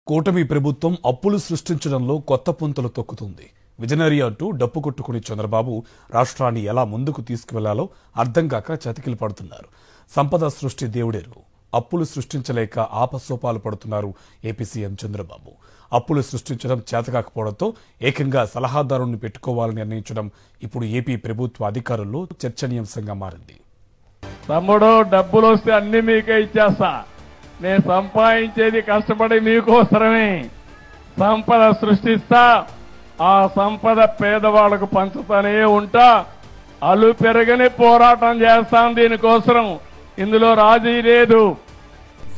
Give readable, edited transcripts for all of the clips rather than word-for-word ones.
కూటమి ప్రభుత్వం అప్పులు సృష్టించడంలో కొత్త పుంతలు తొక్కుతుంది. విజనరీ అంటూ డప్పు కొట్టుకుని చంద్రబాబు రాష్ట్రాన్ని ఎలా ముందుకు తీసుకువెళ్లాలో అర్థం కాక చతికిలు పడుతున్నారు. సంపద సృష్టి దేవుడెరుగు. అప్పులు సృష్టించలేక ఆపసోపాలు పడుతున్నారు ఏపీ సీఎం చంద్రబాబు. అప్పులు సృష్టించడం చేతకాకపోవడంతో ఏకంగా సలహాదారుణ్ణి పెట్టుకోవాలని నిర్ణయించడం ఇప్పుడు ఏపీ ప్రభుత్వ అధికారుల్లో చర్చనీయాంశంగా మారింది. తమ్ముడు, డబ్బులు వస్తే అన్ని మీకే ఇచ్చేస్తా. నేను సంపాదించేది కష్టపడి మీకోసరమే. సంపద సృష్టిస్తా, ఆ సంపద పేదవాళ్లకు పంచుతానే ఉంటా. అలు పెరగని పోరాటం చేస్తాం దీనికోసం. ఇందులో రాజీ లేదు.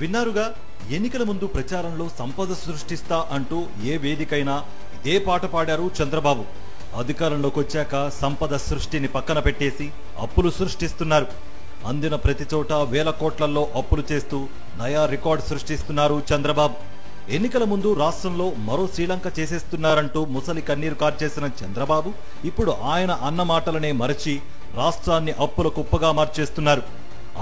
విన్నారుగా, ఎన్నికల ముందు ప్రచారంలో సంపద సృష్టిస్తా అంటూ ఏ వేదికైనా ఇదే పాట పాడారు చంద్రబాబు. అధికారంలోకి వచ్చాక సంపద సృష్టిని పక్కన పెట్టేసి అప్పులు సృష్టిస్తున్నారు. అందిన ప్రతి చోట వేల కోట్లలో అప్పులు చేస్తూ నయా రికార్డు సృష్టిస్తున్నారు చంద్రబాబు. ఎన్నికల ముందు రాష్ట్రంలో మరో శ్రీలంక చేసేస్తున్నారంటూ ముసలి కన్నీరు కార్చేసిన చంద్రబాబు ఇప్పుడు ఆయన అన్న మాటలనే మరచి రాష్ట్రాన్ని అప్పుల కుప్పగా మార్చేస్తున్నారు.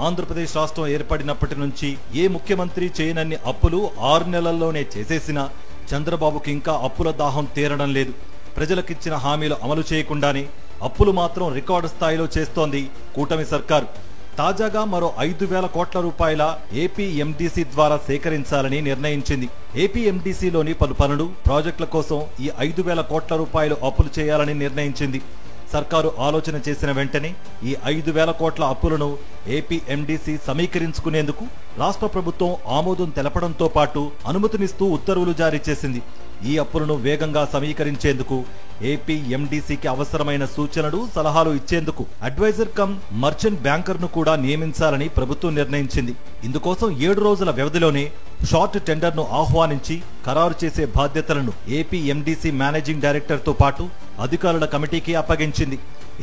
ఆంధ్రప్రదేశ్ రాష్ట్రం ఏర్పడినప్పటి నుంచి ఏ ముఖ్యమంత్రి చేయనన్ని అప్పులు 6 నెలల్లోనే చేసేసినా చంద్రబాబుకి ఇంకా అప్పుల దాహం తీరడం లేదు. ప్రజలకిచ్చిన హామీలు అమలు చేయకుండానే అప్పులు మాత్రం రికార్డు స్థాయిలో చేస్తోంది కూటమి సర్కారు. తాజాగా మరో 5,000 కోట్ల రూపాయల ఏపీఎండీసీ ద్వారా సేకరించాలని నిర్ణయించింది. ఏపీఎండీసీలోని పలు పనులు, ప్రాజెక్టుల కోసం ఈ 5,000 కోట్ల రూపాయలు అప్పులు చేయాలని నిర్ణయించింది. సర్కారు ఆలోచన చేసిన వెంటనే ఈ 5,000 కోట్ల అప్పులను ఏపీఎండీసీ సమీకరించుకునేందుకు రాష్ట్ర ప్రభుత్వం ఆమోదం తెలపడంతో పాటు అనుమతినిస్తూ ఉత్తర్వులు జారీ చేసింది. ఈ అప్పులను వేగంగా సమీకరించేందుకు ఏపీఎండీసీకి అవసరమైన సూచనలు, సలహాలు ఇచ్చేందుకు అడ్వైజర్ కమ్ మర్చెంట్ బ్యాంకర్ను కూడా నియమించాలని ప్రభుత్వం నిర్ణయించింది. ఇందుకోసం 7 రోజుల వ్యవధిలోనే షార్ట్ టెండర్ను ఆహ్వానించి ఖరారు చేసే బాధ్యతలను ఏపీఎండీసీ మేనేజింగ్ డైరెక్టర్తో పాటు అధికారుల కమిటీకి అప్పగించింది.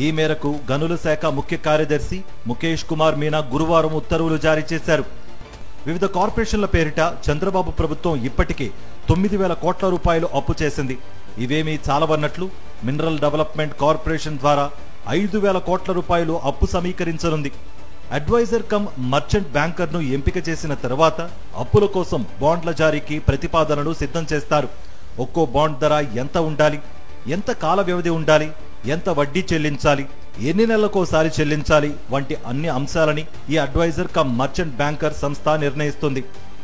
ఈ మేరకు గనుల శాఖ ముఖ్య కార్యదర్శి ముఖేష్ కుమార్ మీనా గురువారం ఉత్తర్వులు జారీ చేశారు. వివిధ కార్పొరేషన్ల పేరిట చంద్రబాబు ప్రభుత్వం ఇప్పటికే 9,000 కోట్ల రూపాయలు అప్పు చేసింది. ఇవేమీ చాలవన్నట్లు మినరల్ డెవలప్మెంట్ కార్పొరేషన్ ద్వారా 5,000 కోట్ల రూపాయలు అప్పు సమీకరించనుంది. అడ్వైజర్ కమ్ మర్చెంట్ బ్యాంకర్ను ఎంపిక చేసిన తర్వాత అప్పుల కోసం బాండ్ల జారీకి ప్రతిపాదనలు సిద్ధం చేస్తారు. ఒక్కో బాండ్ ధర ఎంత ఉండాలి, ఎంత కాల వ్యవధి ఉండాలి, ఎంత వడ్డీ చెల్లించాలి, ఎన్ని నెలలకోసారి చెల్లించాలి వంటి అన్ని అంశాలని ఈ అడ్వైజర్ కమ్ మర్చెంట్ బ్యాంకర్ సంస్థ నిర్ణయిస్తుంది.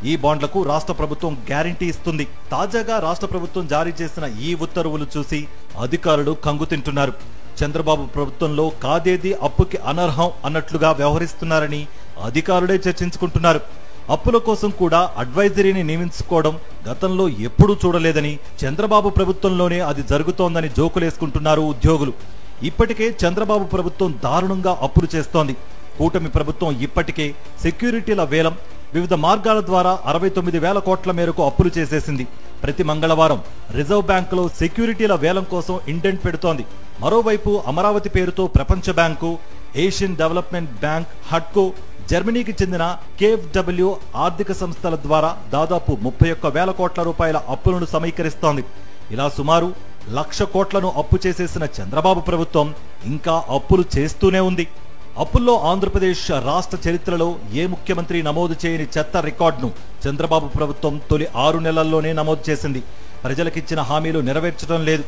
ఈ బాండ్లకు రాష్ట్ర ప్రభుత్వం గ్యారంటీ ఇస్తుంది. తాజాగా రాష్ట్ర ప్రభుత్వం జారీ చేసిన ఈ ఉత్తర్వులు చూసి అధికారులు కంగుతింటున్నారు. చంద్రబాబు ప్రభుత్వంలో కాదేది అప్పుకి అనర్హం అన్నట్లుగా వ్యవహరిస్తున్నారని అధికారులే చర్చించుకుంటున్నారు. అప్పుల కోసం కూడా అడ్వైజరీని నియమించుకోవడం గతంలో ఎప్పుడూ చూడలేదని, చంద్రబాబు ప్రభుత్వంలోనే అది జరుగుతోందని జోకులేసుకుంటున్నారు ఉద్యోగులు. ఇప్పటికే చంద్రబాబు ప్రభుత్వం దారుణంగా అప్పులు చేస్తోంది. కూటమి ప్రభుత్వం ఇప్పటికే సెక్యూరిటీల వేలం, వివిధ మార్గాల ద్వారా 69,000 కోట్ల మేరకు అప్పులు చేసేసింది. ప్రతి మంగళవారం రిజర్వ్ బ్యాంకులో సెక్యూరిటీల వేలం కోసం ఇండెంట్ పెడుతోంది. మరోవైపు అమరావతి పేరుతో ప్రపంచ బ్యాంకు, ఏషియన్ డెవలప్మెంట్ బ్యాంక్, హడ్కో, జర్మనీకి చెందిన కేఎఫ్డబ్ల్యూ ఆర్థిక సంస్థల ద్వారా దాదాపు 31,000 కోట్ల రూపాయల అప్పులను సమీకరిస్తోంది. ఇలా సుమారు 1,00,000 కోట్లను అప్పు చేసేసిన చంద్రబాబు ప్రభుత్వం ఇంకా అప్పులు చేస్తూనే ఉంది. అప్పుల్లో ఆంధ్రప్రదేశ్ రాష్ట్ర చరిత్రలో ఏ ముఖ్యమంత్రి నమోదు చేయని చెత్త రికార్డును చంద్రబాబు ప్రభుత్వం తొలి 6 నెలల్లోనే నమోదు చేసింది. ప్రజలకిచ్చిన హామీలు నెరవేర్చడం లేదు,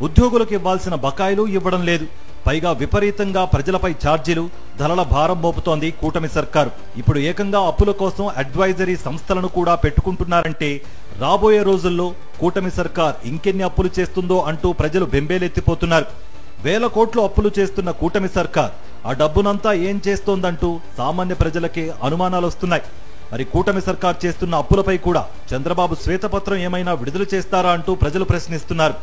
ఉద్యోగులకు ఇవ్వాల్సిన బకాయిలు ఇవ్వడం లేదు. పైగా విపరీతంగా ప్రజలపై ఛార్జీలు, ధరల భారం మోపుతోంది కూటమి సర్కారు. ఇప్పుడు ఏకంగా అప్పుల కోసం అడ్వైజరీ సంస్థలను కూడా పెట్టుకుంటున్నారంటే రాబోయే రోజుల్లో కూటమి సర్కార్ ఇంకెన్ని అప్పులు చేస్తుందో అంటూ ప్రజలు బెంబేలెత్తిపోతున్నారు. 1,000 కోట్లు అప్పులు చేస్తున్న కూటమి సర్కార్ ఆ డబ్బునంతా ఏం చేస్తోందంటూ సామాన్య ప్రజలకే అనుమానాలు వస్తున్నాయి. మరి కూటమి సర్కార్ చేస్తున్న అప్పులపై కూడా చంద్రబాబు శ్వేతపత్రం ఏమైనా విడుదల చేస్తారా అంటూ ప్రజలు ప్రశ్నిస్తున్నారు.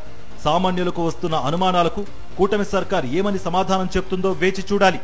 సామాన్యులకు వస్తున్న అనుమానాలకు కూటమి సర్కార్ ఏమని సమాధానం చెప్తుందో వేచి చూడాలి.